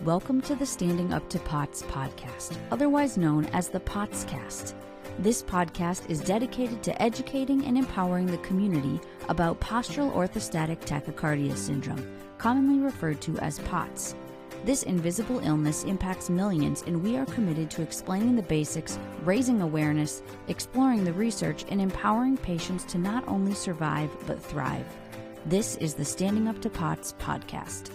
Welcome to the Standing Up to POTS podcast, otherwise known as the POTScast. This podcast is dedicated to educating and empowering the community about postural orthostatic tachycardia syndrome, commonly referred to as POTS. This invisible illness impacts millions, and we are committed to explaining the basics, raising awareness, exploring the research, and empowering patients to not only survive but thrive. This is the Standing Up to POTS podcast.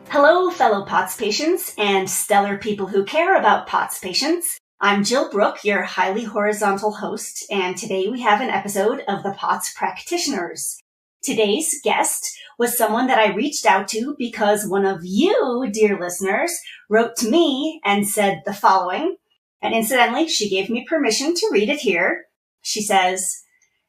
Hello, fellow POTS patients and stellar people who care about POTS patients. I'm Jill Brooke, your highly horizontal host, and today we have an episode of the POTS Practitioners. Today's guest was someone that I reached out to because one of you, dear listeners, wrote to me and said the following, and incidentally, she gave me permission to read it here. She says,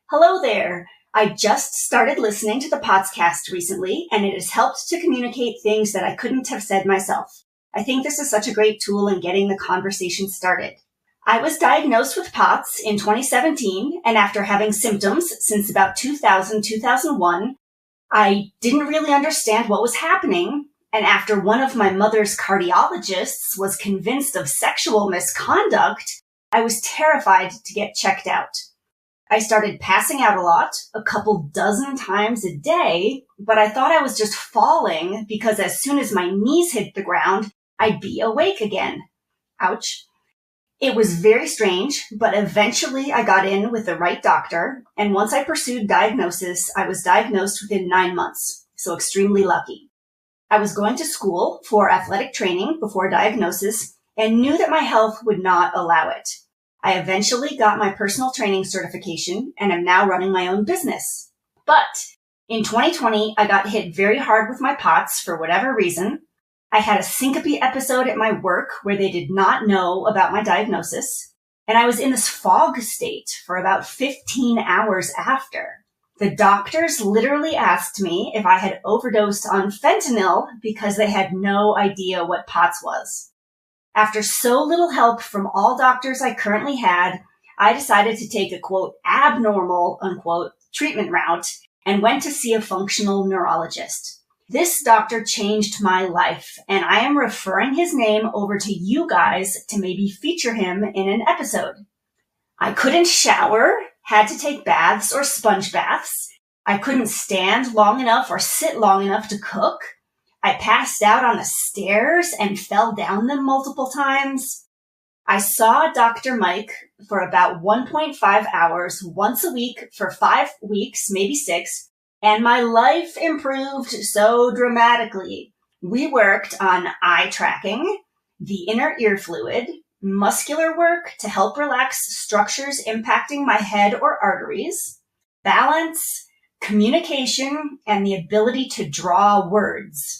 "Hello there. I just started listening to the POTScast recently, and it has helped to communicate things that I couldn't have said myself. I think this is such a great tool in getting the conversation started. I was diagnosed with POTS in 2017, and after having symptoms since about 2000-2001, I didn't really understand what was happening, and after one of my mother's cardiologists was convinced of sexual misconduct, I was terrified to get checked out. I started passing out a lot, a couple dozen times a day, but I thought I was just falling because as soon as my knees hit the ground, I'd be awake again. Ouch. It was very strange, but eventually I got in with the right doctor, and once I pursued diagnosis, I was diagnosed within 9 months, so extremely lucky. I was going to school for athletic training before diagnosis and knew that my health would not allow it. I eventually got my personal training certification and am now running my own business. But in 2020, I got hit very hard with my POTS for whatever reason. I had a syncope episode at my work where they did not know about my diagnosis, and I was in this fog state for about 15 hours after. The doctors literally asked me if I had overdosed on fentanyl because they had no idea what POTS was. After so little help from all doctors I currently had, I decided to take a, quote, abnormal, unquote, treatment route and went to see a functional neurologist. This doctor changed my life, and I am referring his name over to you guys to maybe feature him in an episode. I couldn't shower, had to take baths or sponge baths. I couldn't stand long enough or sit long enough to cook. I passed out on the stairs and fell down them multiple times. I saw Dr. Mike for about 1.5 hours once a week for 5 weeks, maybe 6, and my life improved so dramatically. We worked on eye tracking, the inner ear fluid, muscular work to help relax structures impacting my head or arteries, balance, communication, and the ability to draw words.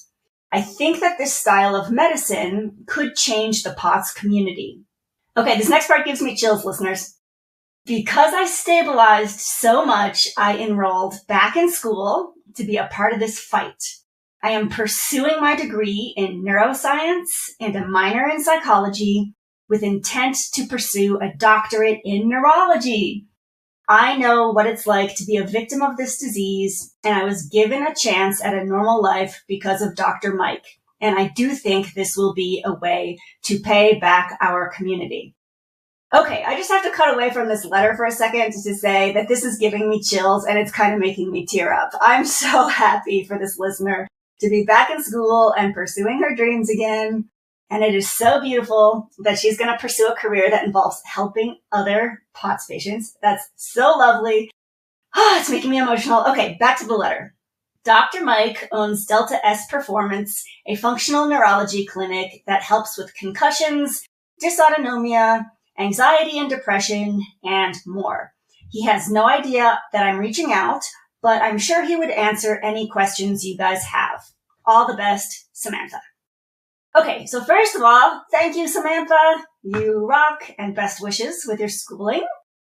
I think that this style of medicine could change the POTS community. Okay, this next part gives me chills, listeners. Because I stabilized so much, I enrolled back in school to be a part of this fight. I am pursuing my degree in neuroscience and a minor in psychology with intent to pursue a doctorate in neurology. I know what it's like to be a victim of this disease, and I was given a chance at a normal life because of Dr. Mike. And I do think this will be a way to pay back our community. Okay, I just have to cut away from this letter for a second to say that this is giving me chills and it's kind of making me tear up. I'm so happy for this listener to be back in school and pursuing her dreams again. And it is so beautiful that she's going to pursue a career that involves helping other POTS patients. That's so lovely. Oh, it's making me emotional. Okay, back to the letter. Dr. Mike owns Delta S Performance, a functional neurology clinic that helps with concussions, dysautonomia, anxiety and depression, and more. He has no idea that I'm reaching out, but I'm sure he would answer any questions you guys have. All the best, Samantha. Okay, so first of all, thank you, Samantha. You rock, and best wishes with your schooling.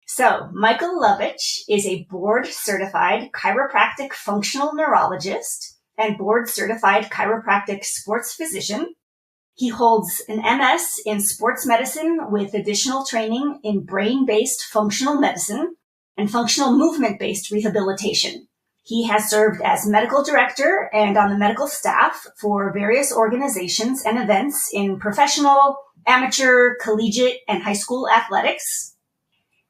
So, Michael Lovich is a board-certified chiropractic functional neurologist and board-certified chiropractic sports physician. He holds an MS in sports medicine with additional training in brain-based functional medicine and functional movement-based rehabilitation. He has served as medical director and on the medical staff for various organizations and events in professional, amateur, collegiate, and high school athletics.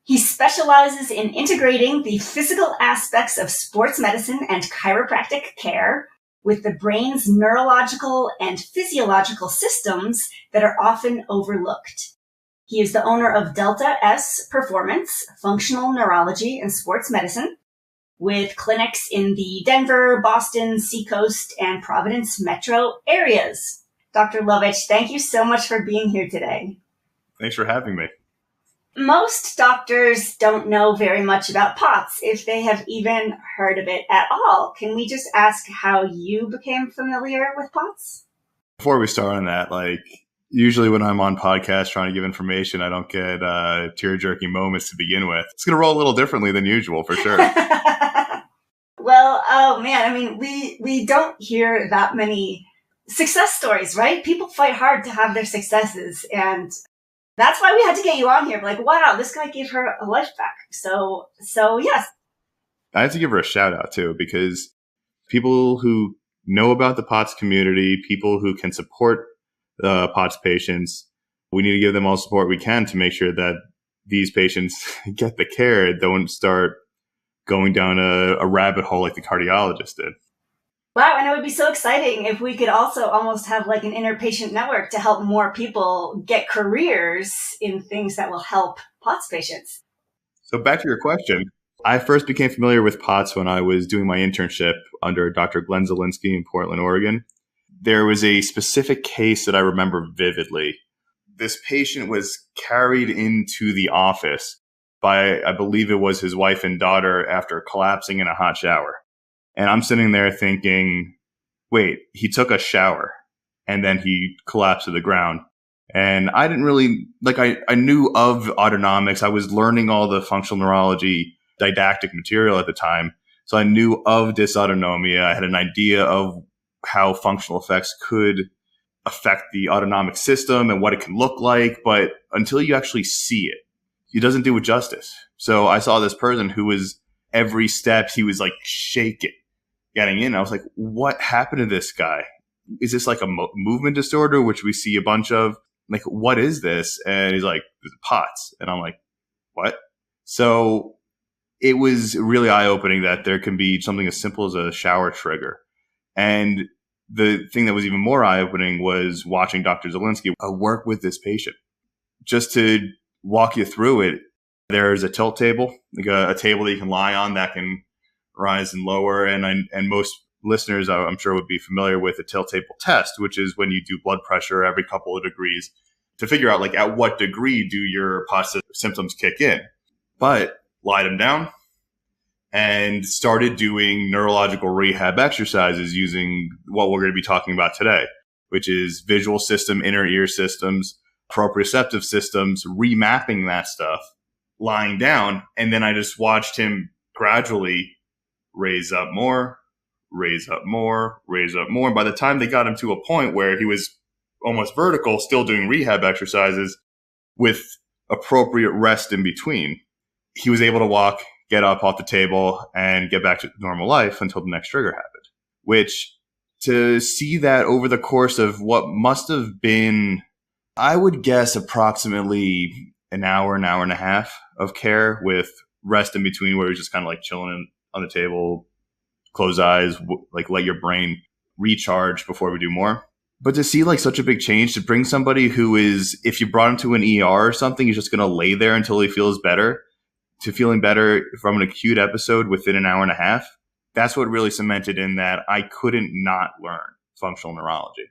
He specializes in integrating the physical aspects of sports medicine and chiropractic care with the brain's neurological and physiological systems that are often overlooked. He is the owner of Delta S Performance, Functional Neurology and Sports Medicine, with clinics in the Denver, Boston, Seacoast, and Providence metro areas. Dr. Lovich, thank you so much for being here today. Thanks for having me. Most doctors don't know very much about POTS, if they have even heard of it at all. Can we just ask how you became familiar with POTS? Before we start on that, usually when I'm on podcasts trying to give information, I don't get tear-jerking moments to begin with. It's going to roll a little differently than usual, for sure. Well, oh man, I mean, we don't hear that many success stories, right? People fight hard to have their successes, and that's why we had to get you on here. Like, wow, this guy gave her a life back. So yes. I have to give her a shout out too, because people who know about the POTS community, people who can support POTS patients, we need to give them all support we can to make sure that these patients get the care, don't start going down a rabbit hole like the cardiologist did. Wow, and it would be so exciting if we could also almost have like an inter-patient network to help more people get careers in things that will help POTS patients. So back to your question, I first became familiar with POTS when I was doing my internship under Dr. Glenn Zielinski in Portland, Oregon. There was a specific case that I remember vividly. This patient was carried into the office by, I believe it was his wife and daughter, after collapsing in a hot shower. And I'm sitting there thinking, wait, he took a shower and then he collapsed to the ground. And I didn't really, I knew of autonomics. I was learning all the functional neurology didactic material at the time. So I knew of dysautonomia. I had an idea of how functional effects could affect the autonomic system and what it can look like. But until you actually see it, it doesn't do it justice. So I saw this person who was, every step, he was like shaking getting in. I was like, what happened to this guy? Is this like a movement disorder, which we see a bunch of? Like, what is this? And he's like, POTS. And I'm like, what? So it was really eye-opening that there can be something as simple as a shower trigger. And the thing that was even more eye-opening was watching Dr. Zielinski work with this patient. Just to walk you through it, there's a tilt table, like a table that you can lie on that can rise and lower. And most listeners, I'm sure, would be familiar with a tilt table test, which is when you do blood pressure every couple of degrees to figure out like at what degree do your POTS symptoms kick in. But lied him down and started doing neurological rehab exercises using what we're going to be talking about today, which is visual system, inner ear systems, proprioceptive systems, remapping that stuff, lying down. And then I just watched him gradually raise up more, raise up more, raise up more. And by the time they got him to a point where he was almost vertical, still doing rehab exercises with appropriate rest in between, he was able to walk, get up off the table, and get back to normal life until the next trigger happened. Which, to see that over the course of what must have been, I would guess, approximately an hour and a half of care with rest in between, where he was just kind of like chilling on the table, close eyes, like let your brain recharge before we do more. But to see like such a big change, to bring somebody who is, if you brought him to an ER or something, he's just going to lay there until he feels better, to feeling better from an acute episode within an hour and a half, that's what really cemented in that I couldn't not learn functional neurology.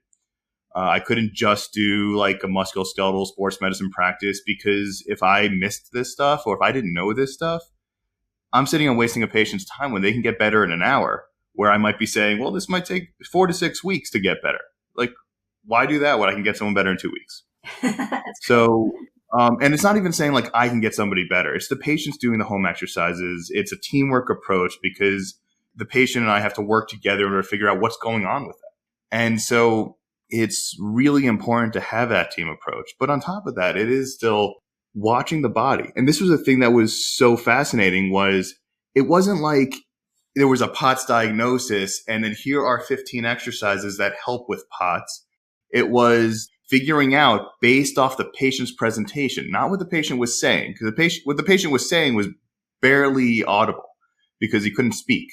I couldn't just do like a musculoskeletal sports medicine practice, because if I missed this stuff or if I didn't know this stuff, I'm sitting and wasting a patient's time when they can get better in an hour, where I might be saying, well, this might take 4 to 6 weeks to get better. Like, why do that when I can get someone better in 2 weeks? So, and it's not even saying like I can get somebody better. It's the patients doing the home exercises. It's a teamwork approach, because the patient and I have to work together in order to figure out what's going on with that. And so it's really important to have that team approach. But on top of that, it is still watching the body. And this was a thing that was so fascinating, was it wasn't like there was a POTS diagnosis, and then here are 15 exercises that help with POTS. It was figuring out based off the patient's presentation, not what the patient was saying, because what the patient was saying was barely audible because he couldn't speak.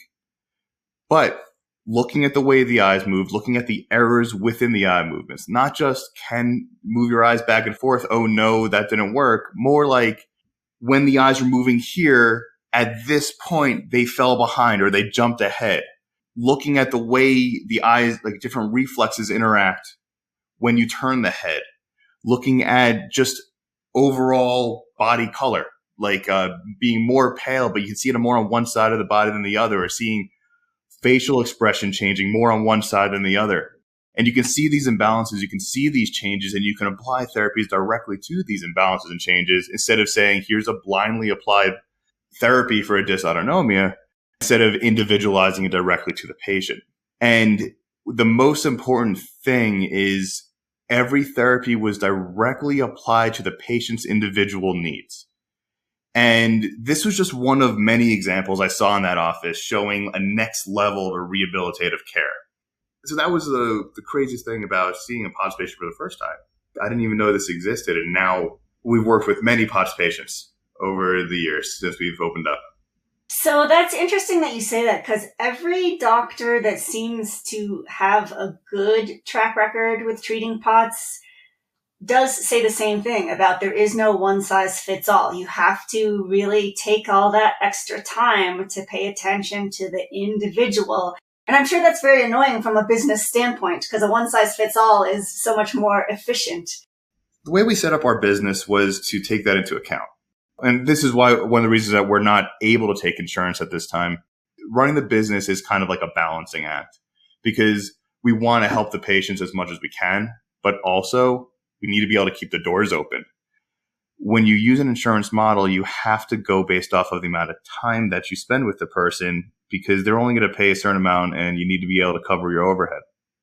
But looking at the way the eyes moved, looking at the errors within the eye movements, not just can move your eyes back and forth, oh no, that didn't work. More like when the eyes were moving here, at this point, they fell behind or they jumped ahead. Looking at the way the eyes, like different reflexes interact when you turn the head. Looking at just overall body color, like being more pale, but you can see it more on one side of the body than the other, or seeing facial expression changing more on one side than the other. And you can see these imbalances, you can see these changes, and you can apply therapies directly to these imbalances and changes instead of saying, here's a blindly applied therapy for a dysautonomia, instead of individualizing it directly to the patient. And the most important thing is every therapy was directly applied to the patient's individual needs. And this was just one of many examples I saw in that office showing a next level of rehabilitative care. So that was the craziest thing about seeing a POTS patient for the first time. I didn't even know this existed. And now we've worked with many POTS patients over the years since we've opened up. So that's interesting that you say that, because every doctor that seems to have a good track record with treating POTS does say the same thing about there is no one size fits all. You have to really take all that extra time to pay attention to the individual. And I'm sure that's very annoying from a business standpoint, because a one size fits all is so much more efficient. The way we set up our business was to take that into account. And this is why one of the reasons that we're not able to take insurance at this time. Running the business is kind of like a balancing act, because we want to help the patients as much as we can, but also we need to be able to keep the doors open. When you use an insurance model, you have to go based off of the amount of time that you spend with the person, because they're only going to pay a certain amount and you need to be able to cover your overhead.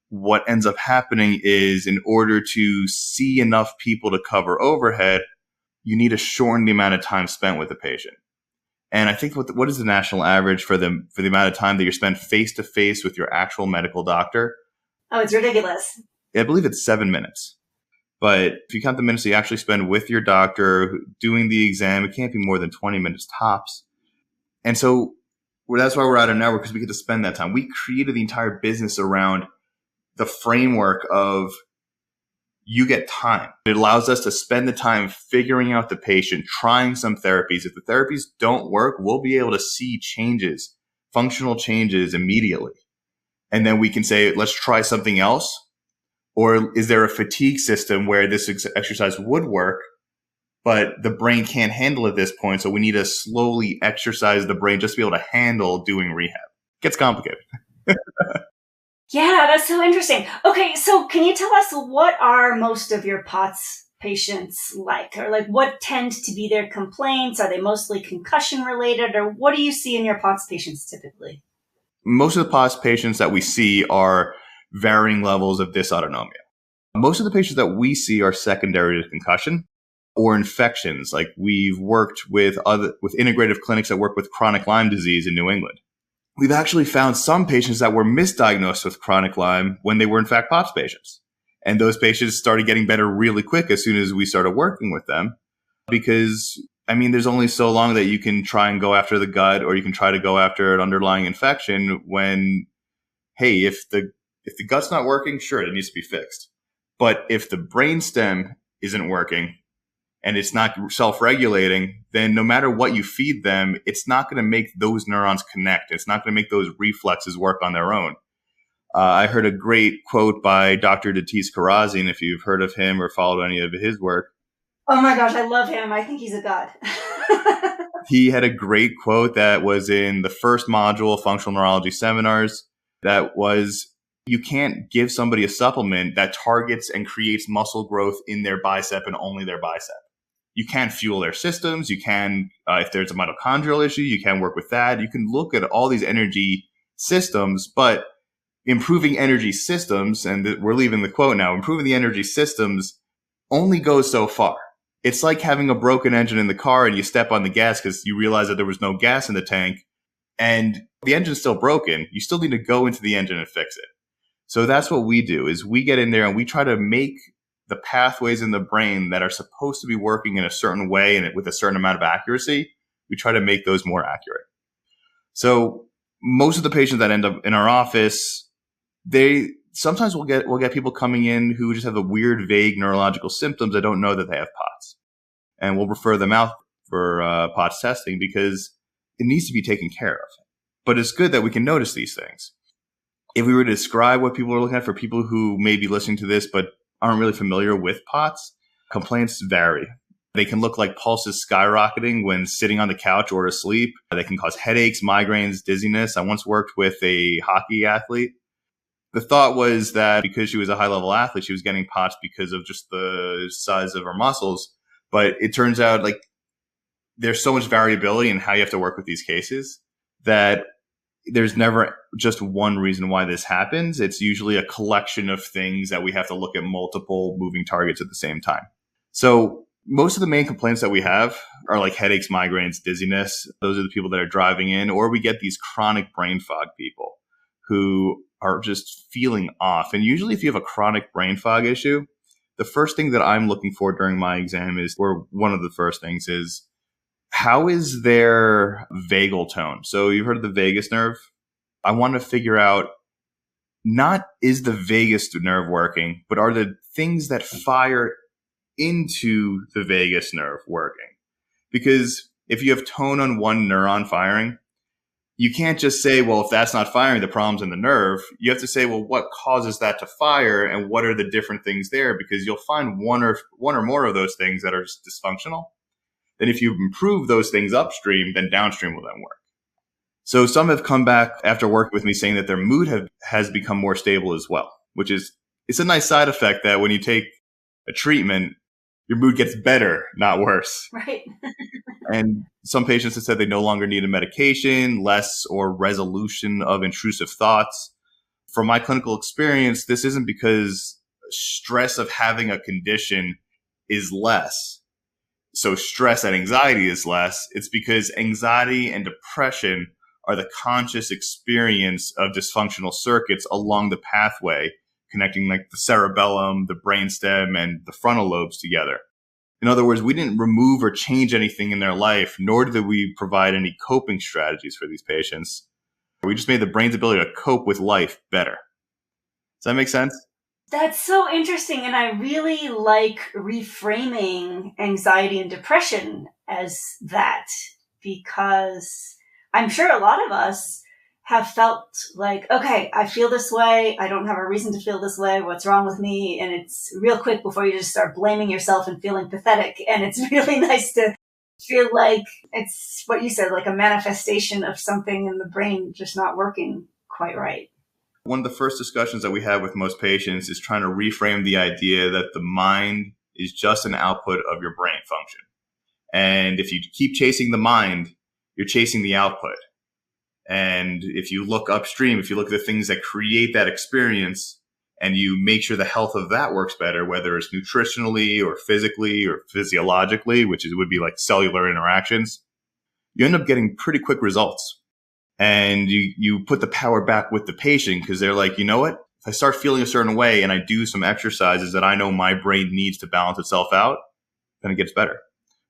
What ends up happening is, in order to see enough people to cover overhead, you need to shorten the amount of time spent with the patient. And I think what is the national average for the amount of time that you spend face to face with your actual medical doctor? Oh, it's ridiculous. I believe it's 7 minutes. But if you count the minutes you actually spend with your doctor doing the exam, it can't be more than 20 minutes tops. And so that's why we're at a network, because we get to spend that time. We created the entire business around the framework of you get time. It allows us to spend the time figuring out the patient, trying some therapies. If the therapies don't work, we'll be able to see changes, functional changes immediately. And then we can say, let's try something else. Or is there a fatigue system where this exercise would work, but the brain can't handle it at this point, so we need to slowly exercise the brain just to be able to handle doing rehab? It gets complicated. Yeah, that's so interesting. Okay, so can you tell us, what are most of your POTS patients like? Or like, what tend to be their complaints? Are they mostly concussion related? Or what do you see in your POTS patients typically? Most of the POTS patients that we see are varying levels of dysautonomia. Most of the patients that we see are secondary to concussion or infections. Like, we've worked with integrative clinics that work with chronic Lyme disease in New England. We've actually found some patients that were misdiagnosed with chronic Lyme when they were in fact POTS patients. And those patients started getting better really quick as soon as we started working with them. Because, I mean, there's only so long that you can try and go after the gut, or you can try to go after an underlying infection when, hey, if the gut's not working, sure, it needs to be fixed. But if the brainstem isn't working and it's not self-regulating, then no matter what you feed them, it's not going to make those neurons connect. It's not going to make those reflexes work on their own. I heard a great quote by Dr. Karazin, if you've heard of him or followed any of his work. Oh my gosh, I love him. I think he's a god. He had a great quote that was in the first module of functional neurology seminars. That was, you can't give somebody a supplement that targets and creates muscle growth in their bicep and only their bicep. You can fuel their systems. You can, if there's a mitochondrial issue, you can work with that. You can look at all these energy systems, but improving energy systems, and we're leaving the quote now, improving the energy systems only goes so far. It's like having a broken engine in the car and you step on the gas because you realize that there was no gas in the tank. And the engine's still broken. You still need to go into the engine and fix it. So that's what we do, is we get in there and we try to make the pathways in the brain that are supposed to be working in a certain way and with a certain amount of accuracy, we try to make those more accurate. So most of the patients that end up in our office, sometimes we'll get people coming in who just have the weird, vague neurological symptoms that don't know that they have POTS. And we'll refer them out for POTS testing because it needs to be taken care of. But it's good that we can notice these things. If we were to describe what people are looking at for people who may be listening to this but aren't really familiar with POTS, complaints vary. They can look like pulses skyrocketing when sitting on the couch or asleep. They can cause headaches, migraines, dizziness. I once worked with a hockey athlete. The thought was that because she was a high-level athlete, she was getting POTS because of just the size of her muscles. But it turns out like there's so much variability in how you have to work with these cases that there's never just one reason why this happens. It's usually a collection of things that we have to look at multiple moving targets at the same time. So most of the main complaints that we have are like headaches, migraines, dizziness. Those are the people that are driving in, or we get these chronic brain fog people who are just feeling off. And usually if you have a chronic brain fog issue, the first thing that I'm looking for during my exam is, or one of the first things is, how is their vagal tone? So you've heard of the vagus nerve. I want to figure out, not is the vagus nerve working, but are the things that fire into the vagus nerve working? Because if you have tone on one neuron firing, you can't just say, well, if that's not firing, the problem's in the nerve. You have to say, well, what causes that to fire and what are the different things there? Because you'll find one or more of those things that are just dysfunctional. Then if you improve those things upstream, then downstream will then work. So some have come back after working with me saying that their mood has become more stable as well, which is, it's a nice side effect that when you take a treatment, your mood gets better, not worse. Right. And some patients have said they no longer need a medication, less or resolution of intrusive thoughts. From my clinical experience, this isn't because stress of having a condition is less. So stress and anxiety is less. It's because anxiety and depression are the conscious experience of dysfunctional circuits along the pathway connecting like the cerebellum, the brainstem, and the frontal lobes together. In other words, we didn't remove or change anything in their life, nor did we provide any coping strategies for these patients. We just made the brain's ability to cope with life better. Does that make sense? That's so interesting. And I really like reframing anxiety and depression as that, because I'm sure a lot of us have felt like, okay, I feel this way. I don't have a reason to feel this way. What's wrong with me? And it's real quick before you just start blaming yourself and feeling pathetic. And it's really nice to feel like it's what you said, like a manifestation of something in the brain just not working quite right. One of the first discussions that we have with most patients is trying to reframe the idea that the mind is just an output of your brain function. And if you keep chasing the mind, you're chasing the output. And if you look upstream, if you look at the things that create that experience and you make sure the health of that works better, whether it's nutritionally or physically or physiologically, would be like cellular interactions, you end up getting pretty quick results. And you put the power back with the patient because they're like, you know what? If I start feeling a certain way and I do some exercises that I know my brain needs to balance itself out, then it gets better.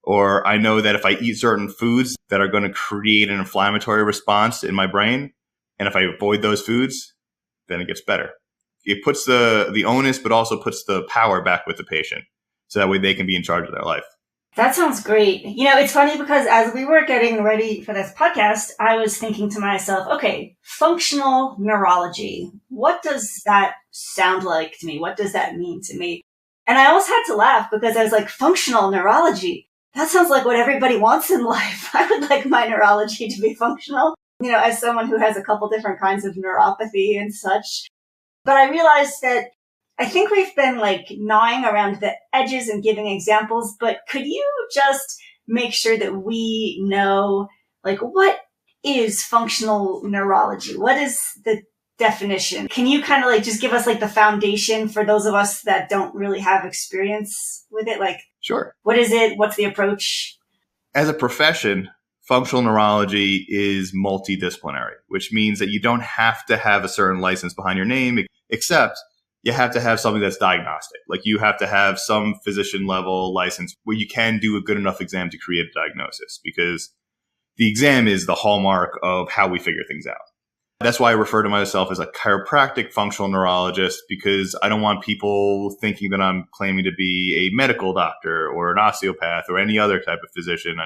Or I know that if I eat certain foods that are going to create an inflammatory response in my brain, and if I avoid those foods, then it gets better. It puts the onus, but also puts the power back with the patient. So that way they can be in charge of their life. That sounds great. You know, it's funny because as we were getting ready for this podcast, I was thinking to myself, okay, functional neurology. What does that sound like to me? What does that mean to me? And I almost had to laugh because I was like, functional neurology. That sounds like what everybody wants in life. I would like my neurology to be functional, you know, as someone who has a couple different kinds of neuropathy and such. But I realized that I think we've been like gnawing around the edges and giving examples, but could you just make sure that we know, like, what is functional neurology? What is the definition? Can you kind of like just give us like the foundation for those of us that don't really have experience with it? Like, sure. What is it? What's the approach? As a profession, functional neurology is multidisciplinary, which means that you don't have to have a certain license behind your name, except you have to have something that's diagnostic. Like you have to have some physician level license where you can do a good enough exam to create a diagnosis, because the exam is the hallmark of how we figure things out. That's why I refer to myself as a chiropractic functional neurologist, because I don't want people thinking that I'm claiming to be a medical doctor or an osteopath or any other type of physician.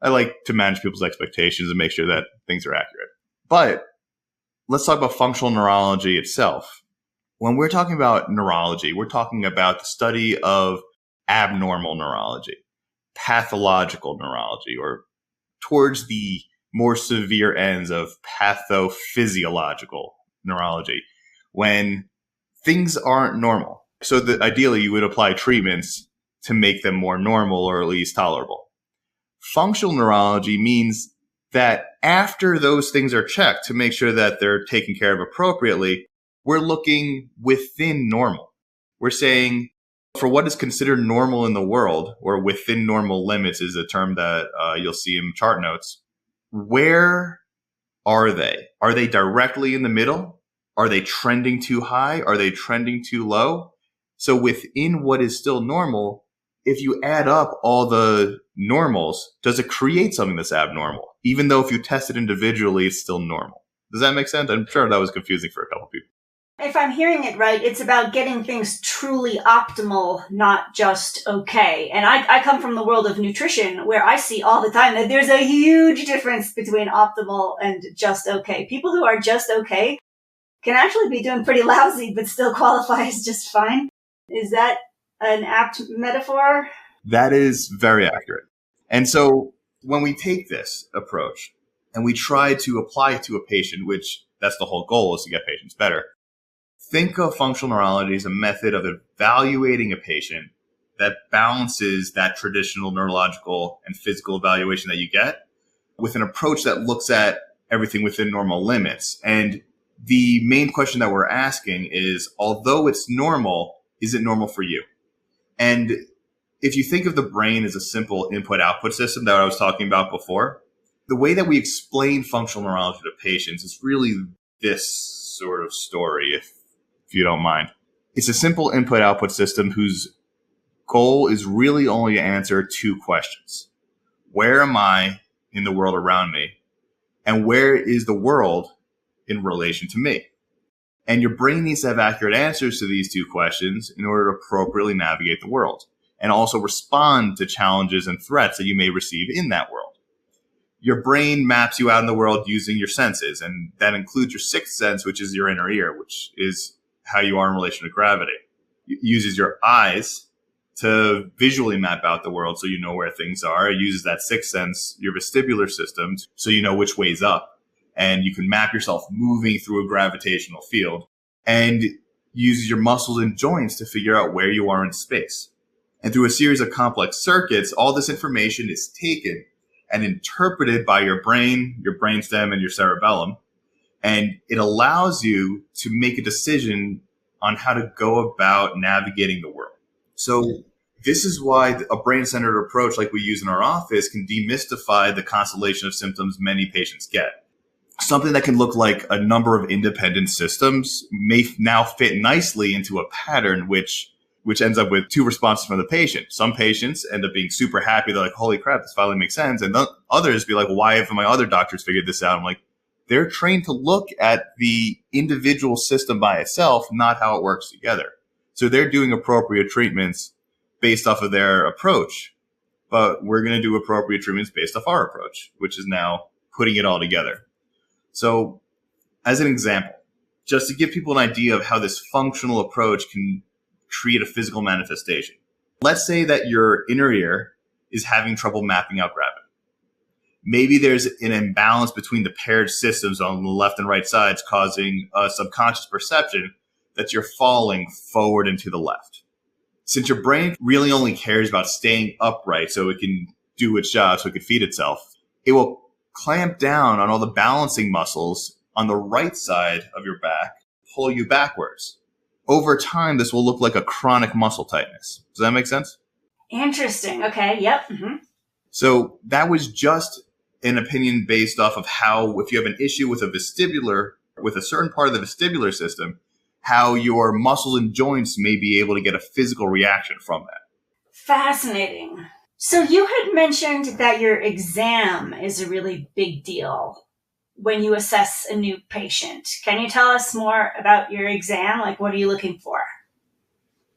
I like to manage people's expectations and make sure that things are accurate. But let's talk about functional neurology itself. When we're talking about neurology, we're talking about the study of abnormal neurology, pathological neurology, or towards the more severe ends of pathophysiological neurology, when things aren't normal. So that ideally you would apply treatments to make them more normal or at least tolerable. Functional neurology means that after those things are checked to make sure that they're taken care of appropriately, we're looking within normal. We're saying for what is considered normal in the world, or within normal limits is a term that you'll see in chart notes. Where are they? Are they directly in the middle? Are they trending too high? Are they trending too low? So within what is still normal, if you add up all the normals, does it create something that's abnormal? Even though if you test it individually, it's still normal. Does that make sense? I'm sure that was confusing for a couple people. If I'm hearing it right, it's about getting things truly optimal, not just okay. And I come from the world of nutrition, where I see all the time that there's a huge difference between optimal and just okay. People who are just okay can actually be doing pretty lousy, but still qualify as just fine. Is that an apt metaphor? That is very accurate. And so when we take this approach and we try to apply it to a patient, which that's the whole goal, is to get patients better. Think of functional neurology as a method of evaluating a patient that balances that traditional neurological and physical evaluation that you get with an approach that looks at everything within normal limits. And the main question that we're asking is, although it's normal, is it normal for you? And if you think of the brain as a simple input-output system that I was talking about before, the way that we explain functional neurology to patients is really this sort of story, if you don't mind. It's a simple input-output system whose goal is really only to answer two questions. Where am I in the world around me? And where is the world in relation to me? And your brain needs to have accurate answers to these two questions in order to appropriately navigate the world and also respond to challenges and threats that you may receive in that world. Your brain maps you out in the world using your senses, and that includes your sixth sense, which is your inner ear, which is how you are in relation to gravity. It uses your eyes to visually map out the world so you know where things are. It uses that sixth sense, your vestibular system, so you know which way's up. And you can map yourself moving through a gravitational field, and uses your muscles and joints to figure out where you are in space. And through a series of complex circuits, all this information is taken and interpreted by your brain, your brainstem, and your cerebellum. And it allows you to make a decision on how to go about navigating the world. So this is why a brain-centered approach like we use in our office can demystify the constellation of symptoms many patients get. Something that can look like a number of independent systems may now fit nicely into a pattern which ends up with two responses from the patient. Some patients end up being super happy. They're like, holy crap, this finally makes sense. And others be like, well, why haven't my other doctors figured this out? I'm like, they're trained to look at the individual system by itself, not how it works together. So they're doing appropriate treatments based off of their approach. But we're going to do appropriate treatments based off our approach, which is now putting it all together. So as an example, just to give people an idea of how this functional approach can create a physical manifestation. Let's say that your inner ear is having trouble mapping out gravity. Maybe there's an imbalance between the paired systems on the left and right sides, causing a subconscious perception that you're falling forward and to the left. Since your brain really only cares about staying upright so it can do its job, so it can feed itself, it will clamp down on all the balancing muscles on the right side of your back, pull you backwards. Over time, this will look like a chronic muscle tightness. Does that make sense? Interesting. Okay. Yep. Mm-hmm. So that was just an opinion based off of how, if you have an issue with with a certain part of the vestibular system, how your muscles and joints may be able to get a physical reaction from that. Fascinating. So you had mentioned that your exam is a really big deal when you assess a new patient. Can you tell us more about your exam? Like, what are you looking for?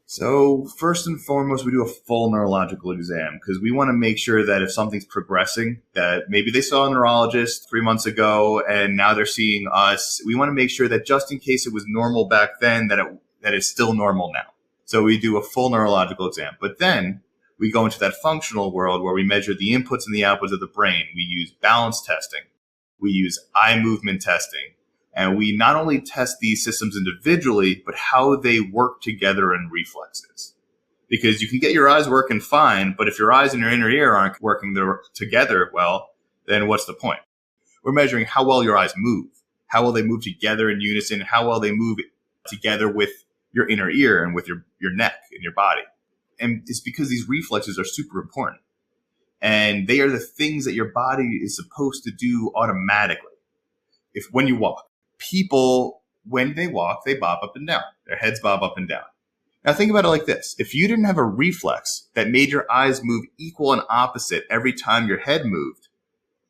So first and foremost, we do a full neurological exam because we want to make sure that if something's progressing, that maybe they saw a neurologist 3 months ago and now they're seeing us. We want to make sure that just in case it was normal back then, that it's still normal now. So we do a full neurological exam. But then we go into that functional world where we measure the inputs and the outputs of the brain. We use balance testing. We use eye movement testing. And we not only test these systems individually, but how they work together in reflexes. Because you can get your eyes working fine, but if your eyes and your inner ear aren't working together well, then what's the point? We're measuring how well your eyes move, how well they move together in unison, how well they move together with your inner ear and with your neck and your body. And it's because these reflexes are super important. And they are the things that your body is supposed to do automatically. When you walk. People, when they walk, they bob up and down. Their heads bob up and down. Now think about it like this. If you didn't have a reflex that made your eyes move equal and opposite every time your head moved,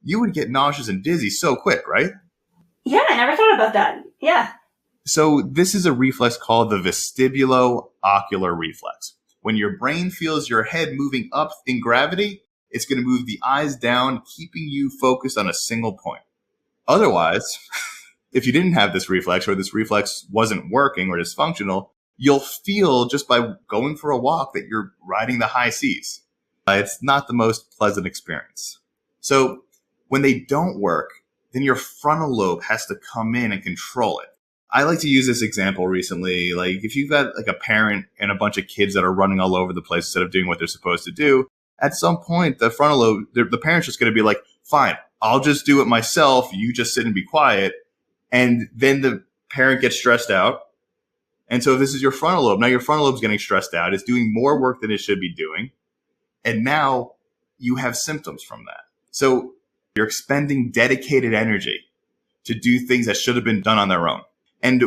you would get nauseous and dizzy so quick, right? Yeah, I never thought about that. Yeah. So this is a reflex called the vestibulo-ocular reflex. When your brain feels your head moving up in gravity, it's going to move the eyes down, keeping you focused on a single point. Otherwise, if you didn't have this reflex or this reflex wasn't working or dysfunctional, you'll feel just by going for a walk that you're riding the high seas. It's not the most pleasant experience. So when they don't work, then your frontal lobe has to come in and control it. I like to use this example recently. Like if you've got like a parent and a bunch of kids that are running all over the place instead of doing what they're supposed to do, at some point, the frontal lobe, the parent's just going to be like, fine, I'll just do it myself. You just sit and be quiet. And then the parent gets stressed out. And so this is your frontal lobe. Now your frontal lobe is getting stressed out. It's doing more work than it should be doing. And now you have symptoms from that. So you're expending dedicated energy to do things that should have been done on their own. And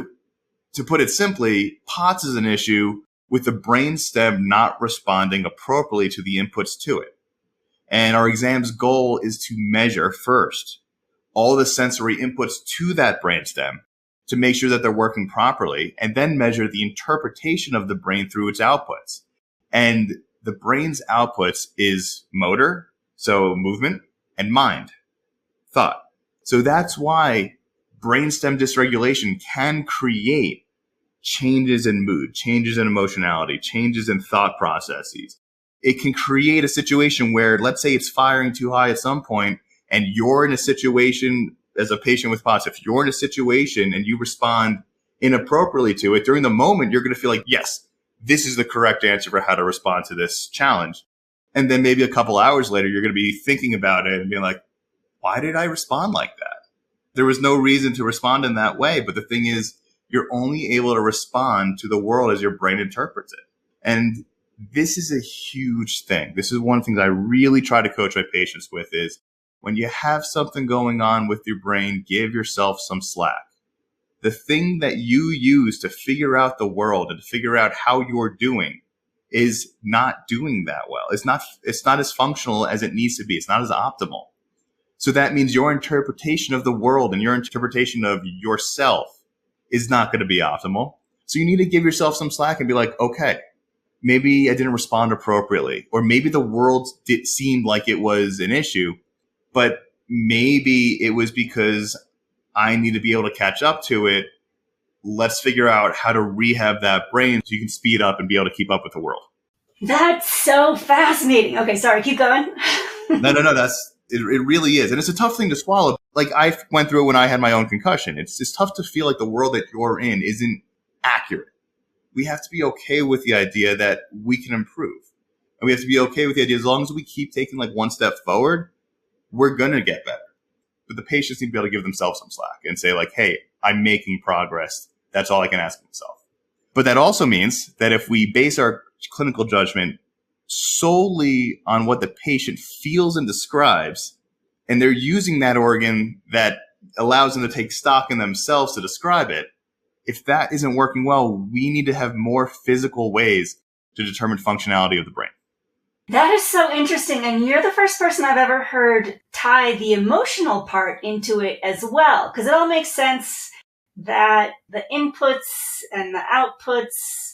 to put it simply, POTS is an issue with the brainstem not responding appropriately to the inputs to it. And our exam's goal is to measure first all the sensory inputs to that brainstem to make sure that they're working properly, and then measure the interpretation of the brain through its outputs. And the brain's outputs is motor, so movement, and mind, thought. So that's why brainstem dysregulation can create changes in mood, changes in emotionality, changes in thought processes. It can create a situation where, let's say it's firing too high at some point, and you're in a situation as a patient with POTS, if you're in a situation and you respond inappropriately to it, during the moment, you're going to feel like, yes, this is the correct answer for how to respond to this challenge. And then maybe a couple hours later, you're going to be thinking about it and being like, why did I respond like that? There was no reason to respond in that way. But the thing is, you're only able to respond to the world as your brain interprets it. And this is a huge thing. This is one of the things I really try to coach my patients with is when you have something going on with your brain, give yourself some slack. The thing that you use to figure out the world and to figure out how you're doing is not doing that well. It's not as functional as it needs to be. It's not as optimal. So that means your interpretation of the world and your interpretation of yourself is not going to be optimal. So you need to give yourself some slack and be like, okay, maybe I didn't respond appropriately, or maybe the world seemed like it was an issue, but maybe it was because I need to be able to catch up to it. Let's figure out how to rehab that brain so you can speed up and be able to keep up with the world. That's so fascinating. Okay, sorry, keep going. No, it really is. And it's a tough thing to swallow. Like I went through it when I had my own concussion. It's tough to feel like the world that you're in isn't accurate. We have to be okay with the idea that we can improve. And we have to be okay with the idea as long as we keep taking like one step forward, we're going to get better. But the patients need to be able to give themselves some slack and say like, hey, I'm making progress. That's all I can ask myself. But that also means that if we base our clinical judgment solely on what the patient feels and describes, and they're using that organ that allows them to take stock in themselves to describe it. If that isn't working well, we need to have more physical ways to determine functionality of the brain. That is so interesting. And you're the first person I've ever heard tie the emotional part into it as well. Because it all makes sense that the inputs and the outputs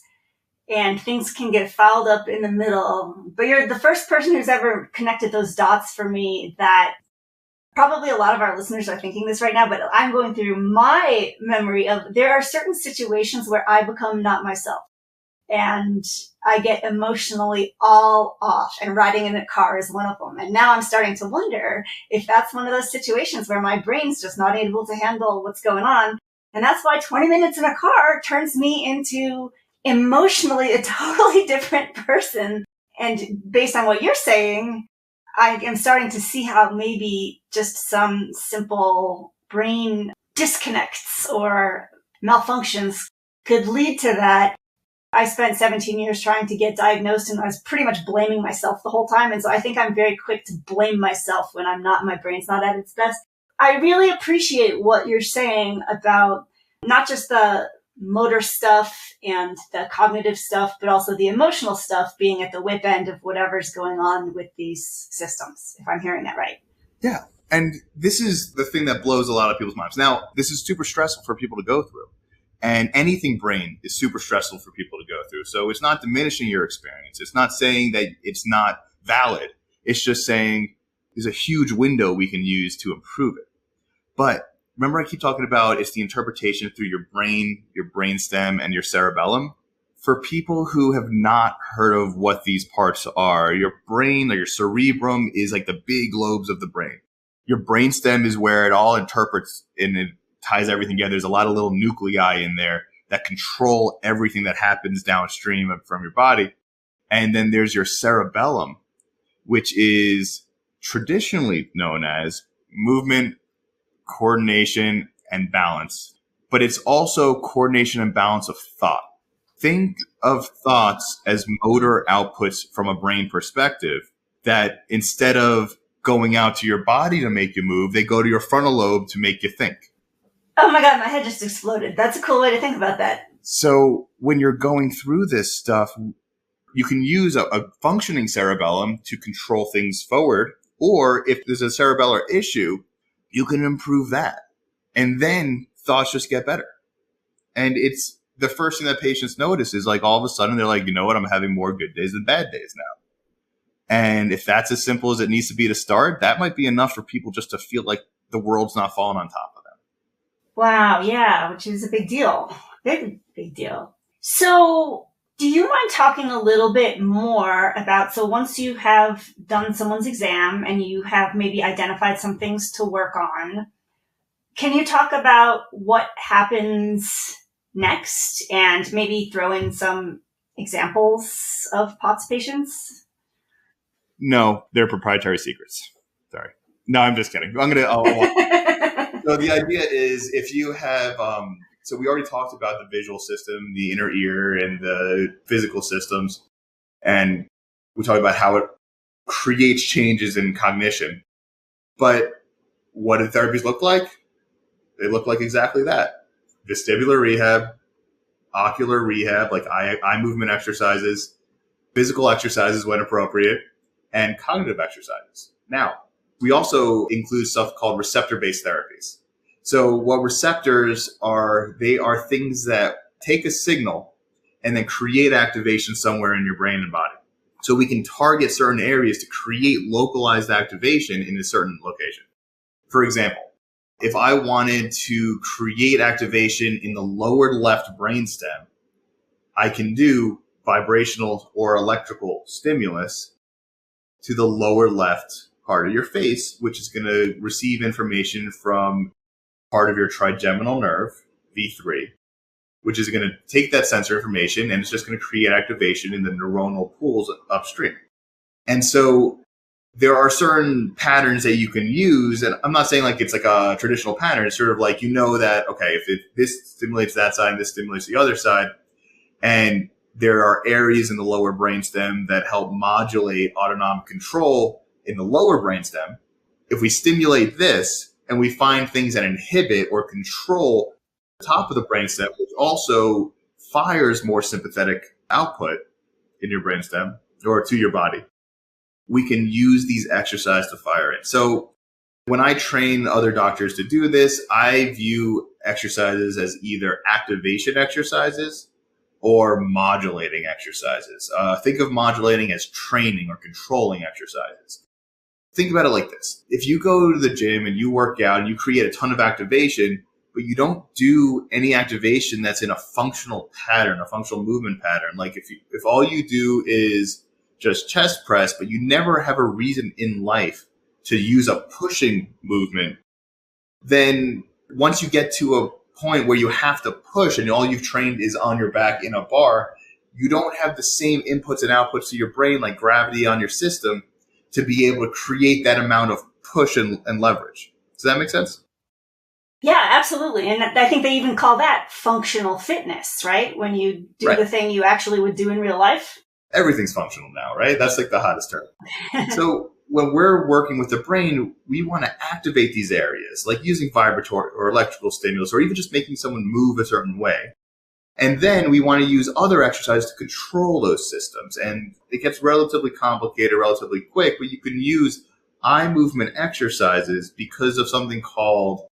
and things can get fouled up in the middle. But you're the first person who's ever connected those dots for me. That probably a lot of our listeners are thinking this right now, but I'm going through my memory of there are certain situations where I become not myself. And I get emotionally all off, and riding in a car is one of them. And now I'm starting to wonder if that's one of those situations where my brain's just not able to handle what's going on. And that's why 20 minutes in a car turns me into emotionally a totally different person. And based on what you're saying, I am starting to see how maybe just some simple brain disconnects or malfunctions could lead to that. I spent 17 years trying to get diagnosed, and I was pretty much blaming myself the whole time. And so I think I'm very quick to blame myself when my brain's not at its best. I really appreciate what you're saying about not just the motor stuff and the cognitive stuff, but also the emotional stuff being at the whip end of whatever's going on with these systems, if I'm hearing that right. Yeah. And this is the thing that blows a lot of people's minds. Now, this is super stressful for people to go through. And anything brain is super stressful for people to go through. So it's not diminishing your experience. It's not saying that it's not valid. It's just saying there's a huge window we can use to improve it. But remember, I keep talking about it's the interpretation through your brain, your brainstem, and your cerebellum. For people who have not heard of what these parts are, your brain or your cerebrum is like the big lobes of the brain. Your brainstem is where it all interprets and it ties everything together. There's a lot of little nuclei in there that control everything that happens downstream from your body. And then there's your cerebellum, which is traditionally known as movement, coordination, and balance. But it's also coordination and balance of thought. Think of thoughts as motor outputs from a brain perspective, that instead of going out to your body to make you move, they go to your frontal lobe to make you think. Oh my God, my head just exploded. That's a cool way to think about that. So when you're going through this stuff, you can use a functioning cerebellum to control things forward. Or if there's a cerebellar issue, you can improve that. And then thoughts just get better. And it's the first thing that patients notice is like all of a sudden they're like, you know what, I'm having more good days than bad days now. And if that's as simple as it needs to be to start, that might be enough for people just to feel like the world's not falling on top of them. Wow, yeah, which is a big deal. Big deal. So do you mind talking a little bit more about, so once you have done someone's exam and you have maybe identified some things to work on, can you talk about what happens next and maybe throw in some examples of POTS patients? No, they're proprietary secrets. Sorry. No, I'm just kidding. So the idea is if you have, so we already talked about the visual system, the inner ear, and the physical systems. And we talked about how it creates changes in cognition. But what do therapies look like? They look like exactly that. Vestibular rehab, ocular rehab, like eye movement exercises, physical exercises when appropriate, and cognitive exercises. Now, we also include stuff called receptor-based therapies. So what receptors are, they are things that take a signal and then create activation somewhere in your brain and body. So we can target certain areas to create localized activation in a certain location. For example, if I wanted to create activation in the lower left brainstem, I can do vibrational or electrical stimulus to the lower left part of your face, which is going to receive information from part of your trigeminal nerve, V3, which is going to take that sensor information and it's just going to create activation in the neuronal pools upstream. And so there are certain patterns that you can use, and I'm not saying like it's like a traditional pattern. It's sort of like, you know that, okay, if this stimulates that side and this stimulates the other side, and there are areas in the lower brainstem that help modulate autonomic control in the lower brainstem. If we stimulate this and we find things that inhibit or control the top of the brainstem, which also fires more sympathetic output in your brainstem or to your body, we can use these exercises to fire it. So when I train other doctors to do this, I view exercises as either activation exercises or modulating exercises. Think of modulating as training or controlling exercises. Think about it like this. If you go to the gym and you work out and you create a ton of activation, but you don't do any activation that's in a functional pattern, a functional movement pattern, like if all you do is just chest press, but you never have a reason in life to use a pushing movement, then once you get to a point where you have to push and all you've trained is on your back in a bar, you don't have the same inputs and outputs to your brain, like gravity on your system, to be able to create that amount of push and leverage. Does that make sense? Yeah, absolutely. And I think they even call that functional fitness, right? When you do the thing you actually would do in real life. Everything's functional now, right? That's like the hottest term. So when we're working with the brain, we want to activate these areas, like using vibratory or electrical stimulus, or even just making someone move a certain way. And then we want to use other exercises to control those systems. And it gets relatively complicated, relatively quick, but you can use eye movement exercises because of something called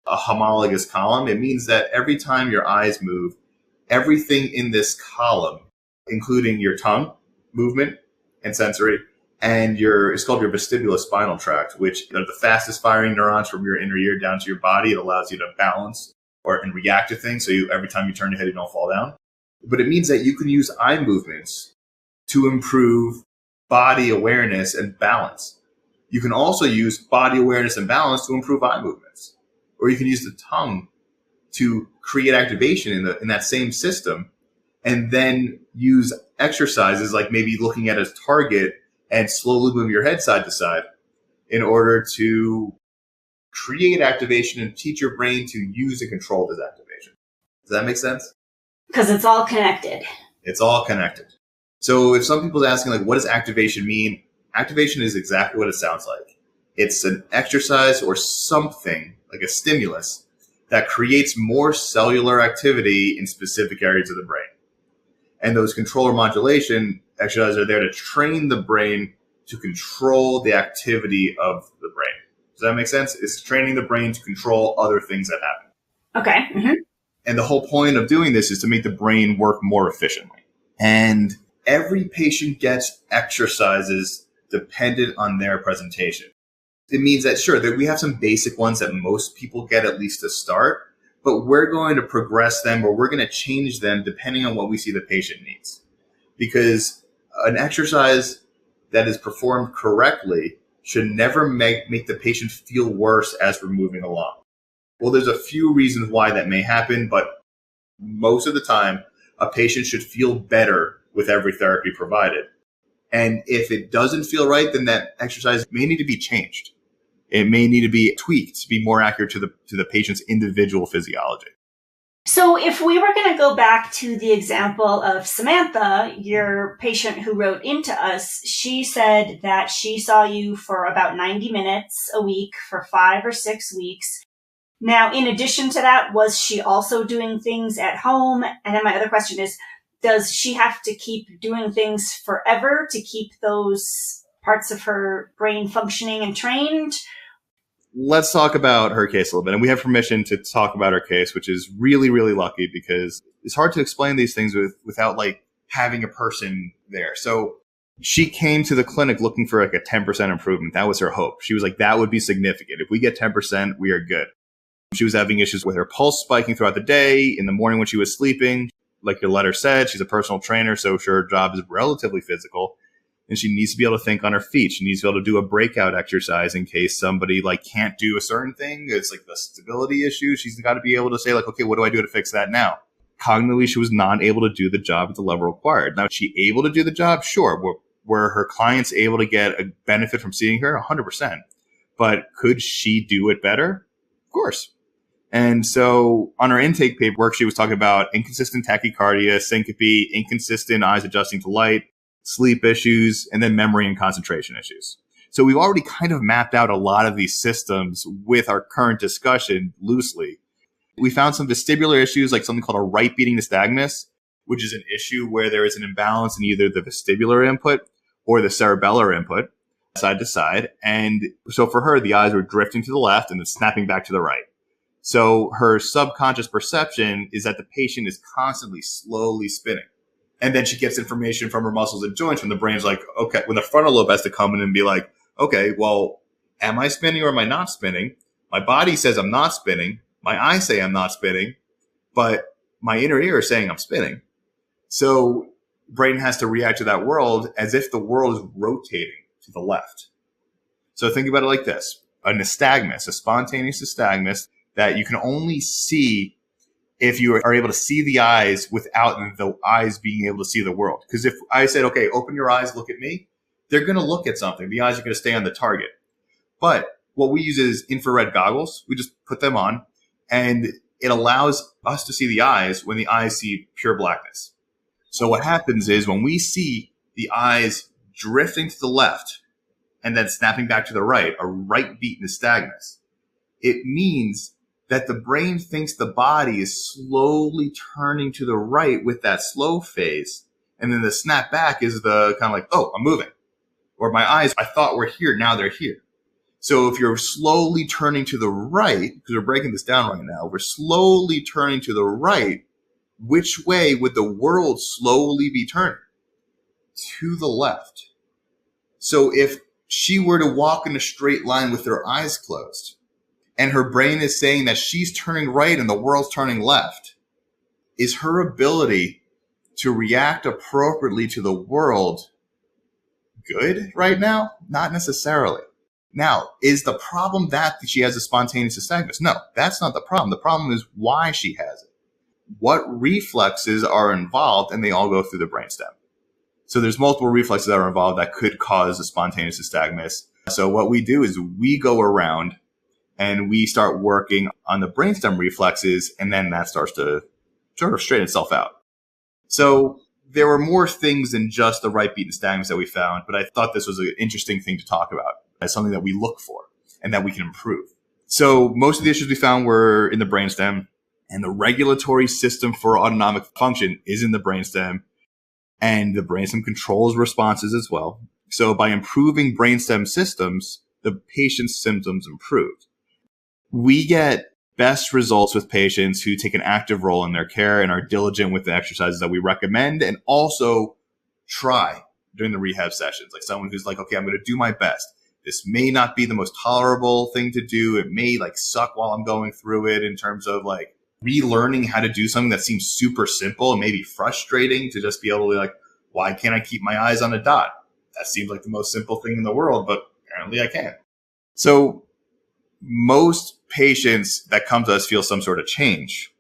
a homologous column. It means that every time your eyes move, everything in this column, including your tongue movement and sensory, and it's called your vestibular spinal tract, which are the fastest firing neurons from your inner ear down to your body. It allows you to balance and react to things. So every time you turn your head, you don't fall down. But it means that you can use eye movements to improve body awareness and balance. You can also use body awareness and balance to improve eye movements. Or you can use the tongue to create activation in that same system, and then use exercises like maybe looking at a target and slowly move your head side to side in order to create activation and teach your brain to use and control this activation. Does that make sense? Because it's all connected. It's all connected. So if some people's asking, like, what does activation mean? Activation is exactly what it sounds like. It's an exercise or something, like a stimulus, that creates more cellular activity in specific areas of the brain. And those controller modulation exercises are there to train the brain to control the activity of the brain. Does that make sense? It's training the brain to control other things that happen. Okay. Mm-hmm. And the whole point of doing this is to make the brain work more efficiently. And every patient gets exercises dependent on their presentation. It means that, sure, that we have some basic ones that most people get at least to start, but we're going to progress them or we're going to change them depending on what we see the patient needs. Because an exercise that is performed correctly should never make the patient feel worse as we're moving along. Well, there's a few reasons why that may happen, but most of the time, a patient should feel better with every therapy provided. And if it doesn't feel right, then that exercise may need to be changed. It may need to be tweaked to be more accurate to the patient's individual physiology. So if we were going to go back to the example of Samantha, your patient who wrote into us, she said that she saw you for about 90 minutes a week for 5 or 6 weeks. Now, in addition to that, was she also doing things at home? And then my other question is, does she have to keep doing things forever to keep those parts of her brain functioning and trained? Let's talk about her case a little bit. And we have permission to talk about her case, which is really, really lucky because it's hard to explain these things without like having a person there. So she came to the clinic looking for like a 10% improvement. That was her hope. She was like, that would be significant. If we get 10%, we are good. She was having issues with her pulse spiking throughout the day. In the morning when she was sleeping, like your letter said, she's a personal trainer, so her job is relatively physical. And she needs to be able to think on her feet. She needs to be able to do a breakout exercise in case somebody like can't do a certain thing. It's like the stability issue. She's got to be able to say like, okay, what do I do to fix that now? Cognitively, she was not able to do the job at the level required. Now, is she able to do the job? Sure. Were her clients able to get a benefit from seeing her? 100%. But could she do it better? Of course. And so on her intake paperwork, she was talking about inconsistent tachycardia, syncope, inconsistent eyes adjusting to light, sleep issues, and then memory and concentration issues. So we've already kind of mapped out a lot of these systems with our current discussion loosely. We found some vestibular issues like something called a right beating nystagmus, which is an issue where there is an imbalance in either the vestibular input or the cerebellar input, side to side. And so for her, the eyes were drifting to the left and then snapping back to the right. So her subconscious perception is that the patient is constantly slowly spinning. And then she gets information from her muscles and joints when the brain's like, okay, when the frontal lobe has to come in and be like, okay, well, am I spinning or am I not spinning? My body says I'm not spinning. My eyes say I'm not spinning, but my inner ear is saying I'm spinning. So brain has to react to that world as if the world is rotating to the left. So think about it like this. A nystagmus, a spontaneous nystagmus that you can only see if you are able to see the eyes without the eyes being able to see the world. Because if I said, okay, open your eyes, look at me, they're going to look at something. The eyes are going to stay on the target. But what we use is infrared goggles. We just put them on, and it allows us to see the eyes when the eyes see pure blackness. So what happens is when we see the eyes drifting to the left and then snapping back to the right, a right beat nystagmus, it means that the brain thinks the body is slowly turning to the right with that slow phase. And then the snap back is the kind of like, oh, I'm moving. Or my eyes, I thought were here, now they're here. So if you're slowly turning to the right, because we're breaking this down right now, we're slowly turning to the right, which way would the world slowly be turning? To the left. So if she were to walk in a straight line with her eyes closed, and her brain is saying that she's turning right and the world's turning left, is her ability to react appropriately to the world good right now? Not necessarily. Now, is the problem that she has a spontaneous nystagmus? No, that's not the problem. The problem is why she has it. What reflexes are involved, and they all go through the brainstem. So there's multiple reflexes that are involved that could cause a spontaneous nystagmus. So what we do is we go around and we start working on the brainstem reflexes, and then that starts to sort of straighten itself out. So there were more things than just the right beat nystagmus that we found, but I thought this was an interesting thing to talk about as something that we look for and that we can improve. So most of the issues we found were in the brainstem, and the regulatory system for autonomic function is in the brainstem, and the brainstem controls responses as well. So by improving brainstem systems, the patient's symptoms improved. We get best results with patients who take an active role in their care and are diligent with the exercises that we recommend, and also try during the rehab sessions. Like someone who's like, okay, I'm going to do my best. This may not be the most tolerable thing to do. It may like suck while I'm going through it in terms of like relearning how to do something that seems super simple and maybe frustrating to just be able to like, why can't I keep my eyes on a dot? That seems like the most simple thing in the world, but apparently I can. So most patients that come to us feel some sort of change,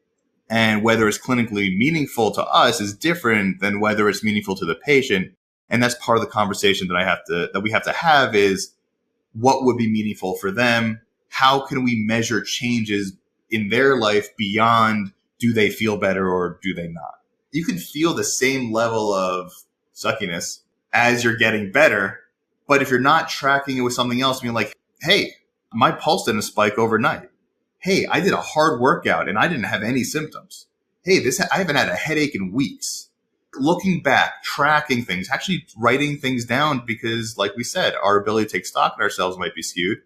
and whether it's clinically meaningful to us is different than whether it's meaningful to the patient. And that's part of the conversation that we have to have is what would be meaningful for them? How can we measure changes in their life beyond do they feel better or do they not? You can feel the same level of suckiness as you're getting better, but if you're not tracking it with something else, being like, hey, my pulse didn't spike overnight. Hey, I did a hard workout and I didn't have any symptoms. Hey, I haven't had a headache in weeks. Looking back, tracking things, actually writing things down, because like we said, our ability to take stock of ourselves might be skewed.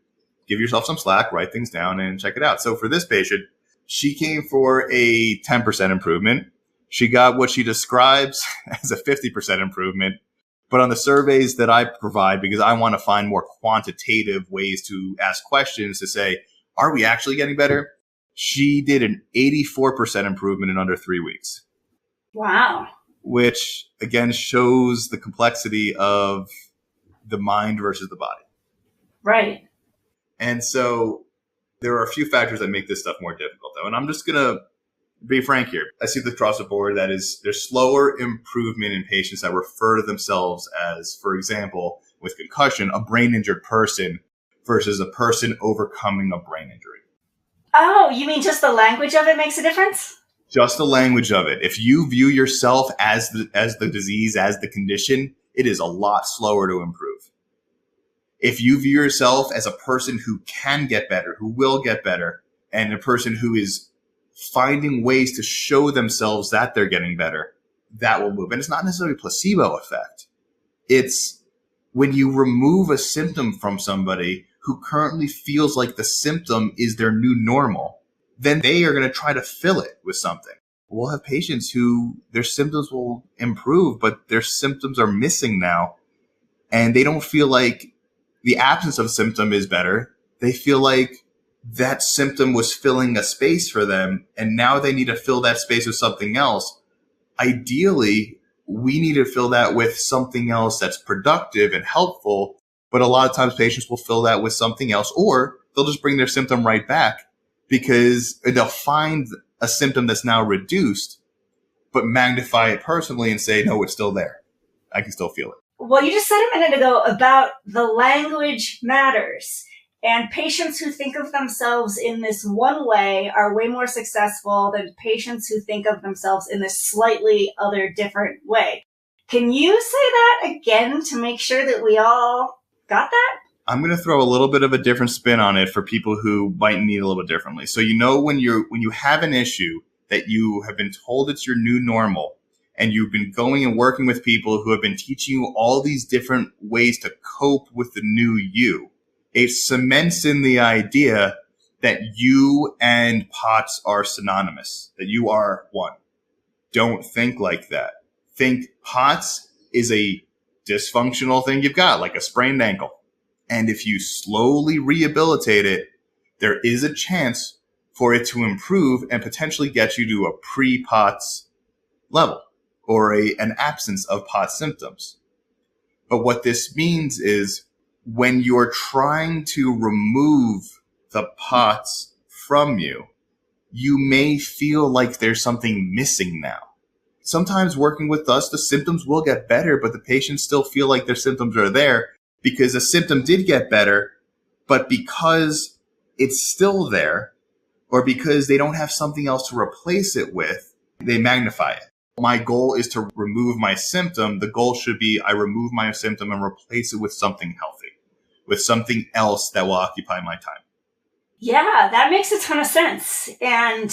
Give yourself some slack, write things down and check it out. So for this patient, she came for a 10% improvement. She got what she describes as a 50% improvement. But on the surveys that I provide, because I want to find more quantitative ways to ask questions to say, are we actually getting better? She did an 84% improvement in under 3 weeks. Wow. Which, again, shows the complexity of the mind versus the body. Right. And so there are a few factors that make this stuff more difficult, though. And I'm just going to be frank here. I see the across the board that is there's slower improvement in patients that refer to themselves as, for example, with concussion, a brain injured person versus a person overcoming a brain injury. Oh, you mean just the language of it makes a difference? Just the language of it. If you view yourself as the disease, as the condition, it is a lot slower to improve. If you view yourself as a person who can get better, who will get better, and a person who is finding ways to show themselves that they're getting better, that will move. And it's not necessarily a placebo effect. It's when you remove a symptom from somebody who currently feels like the symptom is their new normal, then they are going to try to fill it with something. We'll have patients who their symptoms will improve, but their symptoms are missing now. And they don't feel like the absence of symptom is better. They feel like that symptom was filling a space for them, and now they need to fill that space with something else. Ideally, we need to fill that with something else that's productive and helpful, but a lot of times patients will fill that with something else, or they'll just bring their symptom right back because they'll find a symptom that's now reduced, but magnify it personally and say, no, it's still there. I can still feel it. Well, you just said a minute ago about the language matters. And patients who think of themselves in this one way are way more successful than patients who think of themselves in this slightly other different way. Can you say that again to make sure that we all got that? I'm going to throw a little bit of a different spin on it for people who might need a little bit differently. So when you have an issue that you have been told it's your new normal, and you've been going and working with people who have been teaching you all these different ways to cope with the new you, it cements in the idea that you and POTS are synonymous, that you are one. Don't think like that. Think POTS is a dysfunctional thing you've got, like a sprained ankle. And if you slowly rehabilitate it, there is a chance for it to improve and potentially get you to a pre-POTS level or an absence of POTS symptoms. But what this means is when you're trying to remove the POTS from you, you may feel like there's something missing now. Sometimes working with us, the symptoms will get better, but the patients still feel like their symptoms are there because the symptom did get better, but because it's still there or because they don't have something else to replace it with, they magnify it. My goal is to remove my symptom. The goal should be I remove my symptom and replace it with something healthy, with something else that will occupy my time. Yeah, that makes a ton of sense. And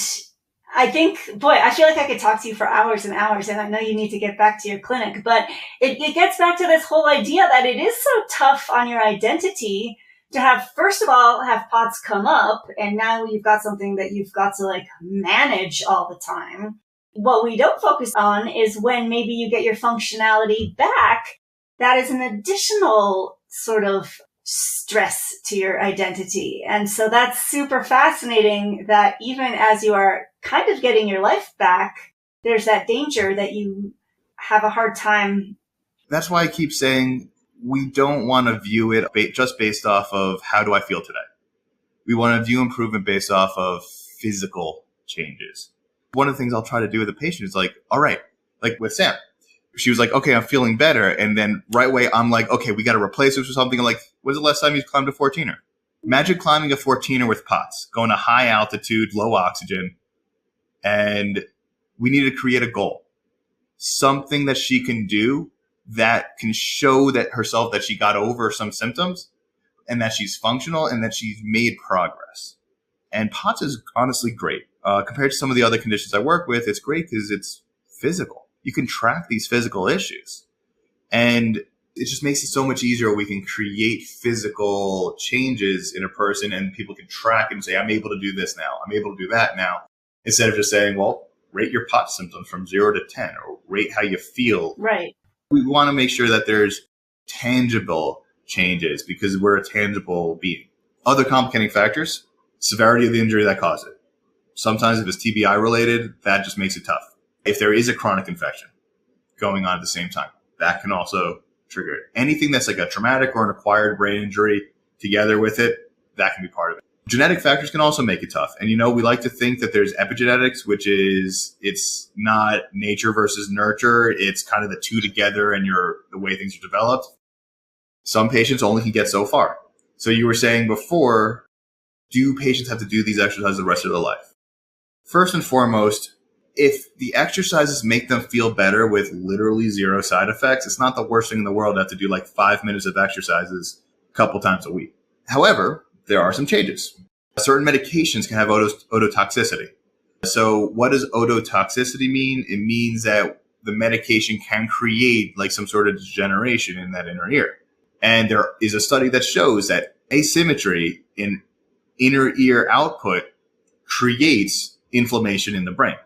I think, boy, I feel like I could talk to you for hours and hours, and I know you need to get back to your clinic, but it gets back to this whole idea that it is so tough on your identity to have, first of all, have POTS come up, and now you've got something that you've got to manage all the time. What we don't focus on is when maybe you get your functionality back, that is an additional sort of stress to your identity. And so that's super fascinating that even as you are kind of getting your life back, there's that danger that you have a hard time. That's why I keep saying we don't want to view it just based off of how do I feel today. We want to view improvement based off of physical changes. One of the things I'll try to do with a patient is all right, like with Sam, she was like, okay, I'm feeling better. And then right away, I'm like, okay, we got to replace this with something. I'm like, when's the last time you climbed a 14er? Imagine climbing a 14er with POTS, going to high altitude, low oxygen. And we need to create a goal, something that she can do that can show that herself that she got over some symptoms and that she's functional and that she's made progress. And POTS is honestly great. Compared to some of the other conditions I work with, it's great because it's physical. You can track these physical issues. And it just makes it so much easier when we can create physical changes in a person and people can track and say, I'm able to do this now. I'm able to do that now. Instead of just saying, well, rate your POTS symptoms from 0 to 10 or rate how you feel. Right. We want to make sure that there's tangible changes because we're a tangible being. Other complicating factors, severity of the injury that caused it. Sometimes if it's TBI related, that just makes it tough. If there is a chronic infection going on at the same time, that can also trigger it. Anything that's like a traumatic or an acquired brain injury together with it, that can be part of it. Genetic factors can also make it tough. And, we like to think that there's epigenetics, which is, it's not nature versus nurture. It's kind of the two together and the way things are developed. Some patients only can get so far. So you were saying before, do patients have to do these exercises the rest of their life? First and foremost, if the exercises make them feel better with literally zero side effects, it's not the worst thing in the world to have to do like 5 minutes of exercises a couple times a week. However, there are some changes. Certain medications can have ototoxicity. So what does ototoxicity mean? It means that the medication can create like some sort of degeneration in that inner ear. And there is a study that shows that asymmetry in inner ear output creates inflammation in the brain.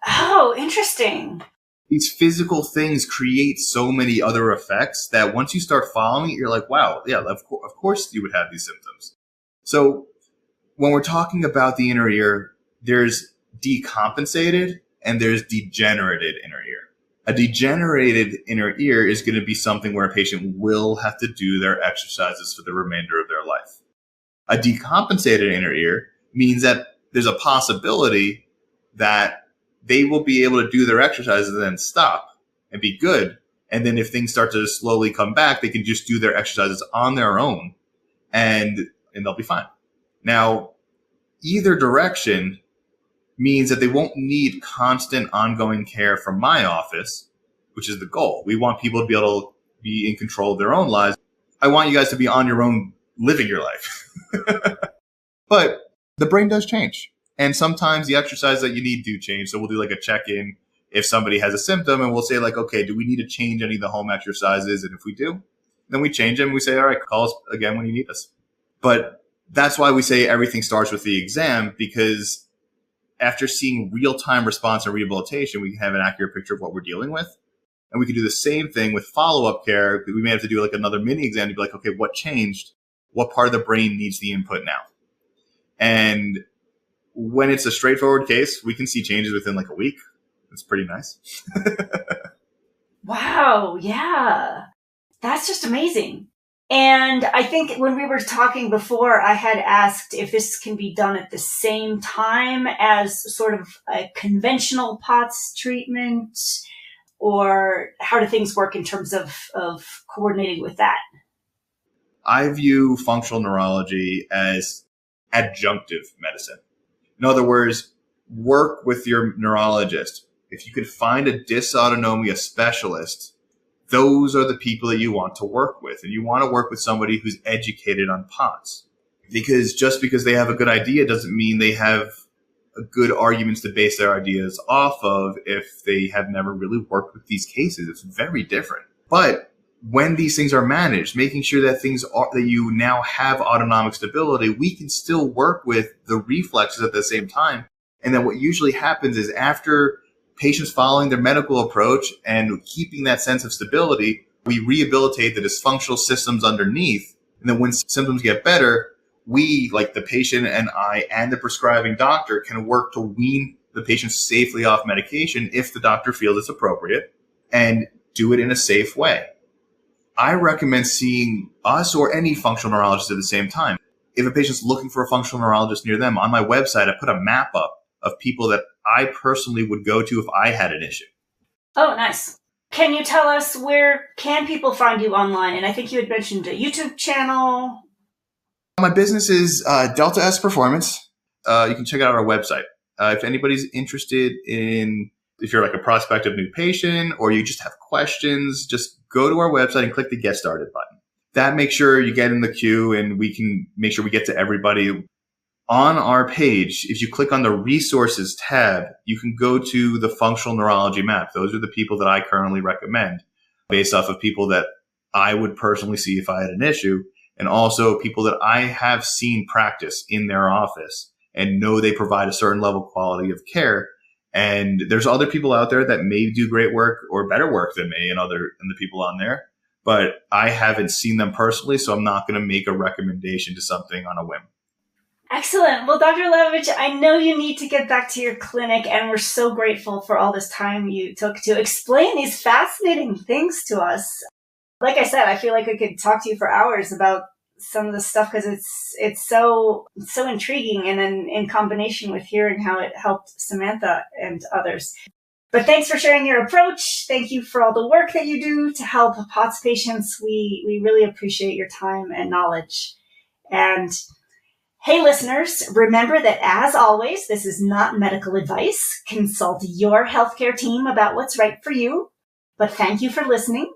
Oh, interesting. These physical things create so many other effects that once you start following it, you're like, wow, yeah, of course you would have these symptoms. So when we're talking about the inner ear, there's decompensated and there's degenerated inner ear. A degenerated inner ear is going to be something where a patient will have to do their exercises for the remainder of their life. A decompensated inner ear means that there's a possibility that they will be able to do their exercises and then stop and be good. And then if things start to slowly come back, they can just do their exercises on their own and they'll be fine. Now, either direction means that they won't need constant ongoing care from my office, which is the goal. We want people to be able to be in control of their own lives. I want you guys to be on your own, living your life. But the brain does change. And sometimes the exercise that you need do change. So we'll do like a check-in if somebody has a symptom and we'll say like, okay, do we need to change any of the home exercises? And if we do, then we change them. We say, all right, call us again when you need us. But that's why we say everything starts with the exam, because after seeing real-time response and rehabilitation, we can have an accurate picture of what we're dealing with. And we can do the same thing with follow-up care. We may have to do like another mini exam to be like, okay, what changed? What part of the brain needs the input now? And when it's a straightforward case, we can see changes within like a week. It's pretty nice. Wow. Yeah. That's just amazing. And I think when we were talking before, I had asked if this can be done at the same time as sort of a conventional POTS treatment, or how do things work in terms of coordinating with that? I view functional neurology as adjunctive medicine. In other words, work with your neurologist. If you could find a dysautonomia specialist, those are the people that you want to work with. And you want to work with somebody who's educated on POTS. Because just because they have a good idea doesn't mean they have good arguments to base their ideas off of if they have never really worked with these cases. It's very different. But when these things are managed, making sure that that you now have autonomic stability, we can still work with the reflexes at the same time. And then what usually happens is after patients following their medical approach and keeping that sense of stability, we rehabilitate the dysfunctional systems underneath. And then when symptoms get better, we, like the patient and I and the prescribing doctor, can work to wean the patient safely off medication if the doctor feels it's appropriate, and do it in a safe way. I recommend seeing us or any functional neurologist at the same time. If a patient's looking for a functional neurologist near them, on my website, I put a map up of people that I personally would go to if I had an issue. Oh, nice. Can you tell us where can people find you online? And I think you had mentioned a YouTube channel. My business is Delta S Performance. You can check out our website. If anybody's interested in, if you're like a prospective new patient or you just have questions, just go to our website and click the Get Started button. That makes sure you get in the queue and we can make sure we get to everybody. On our page, if you click on the Resources tab, you can go to the Functional Neurology Map. Those are the people that I currently recommend based off of people that I would personally see if I had an issue, and also people that I have seen practice in their office and know they provide a certain level of quality of care. And there's other people out there that may do great work or better work than me and the people on there, but I haven't seen them personally, so I'm not going to make a recommendation to something on a whim. Excellent. Well, Dr. Lovich, I know you need to get back to your clinic, and we're so grateful for all this time you took to explain these fascinating things to us. Like I said, I feel like I could talk to you for hours about some of the stuff because it's so intriguing, and then in combination with hearing how it helped Samantha and others. But thanks for sharing your approach. Thank you for all the work that you do to help POTS patients. We really appreciate your time and knowledge. And Hey listeners, remember that as always, this is not medical advice. Consult your healthcare team about what's right for you. But thank you for listening.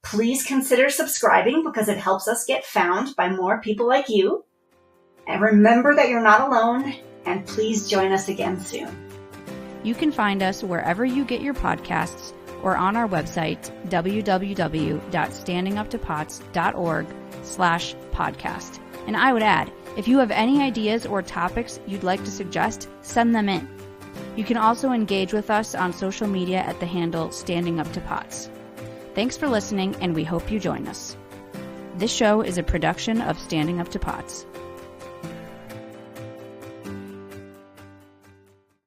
Please consider subscribing because it helps us get found by more people like you. And remember that you're not alone, and please join us again soon. You can find us wherever you get your podcasts or on our website, www.standinguptopots.org/podcast. And I would add, if you have any ideas or topics you'd like to suggest, send them in. You can also engage with us on social media at the handle Standing Up to Pots. Thanks for listening, and we hope you join us. This show is a production of Standing Up to Pots.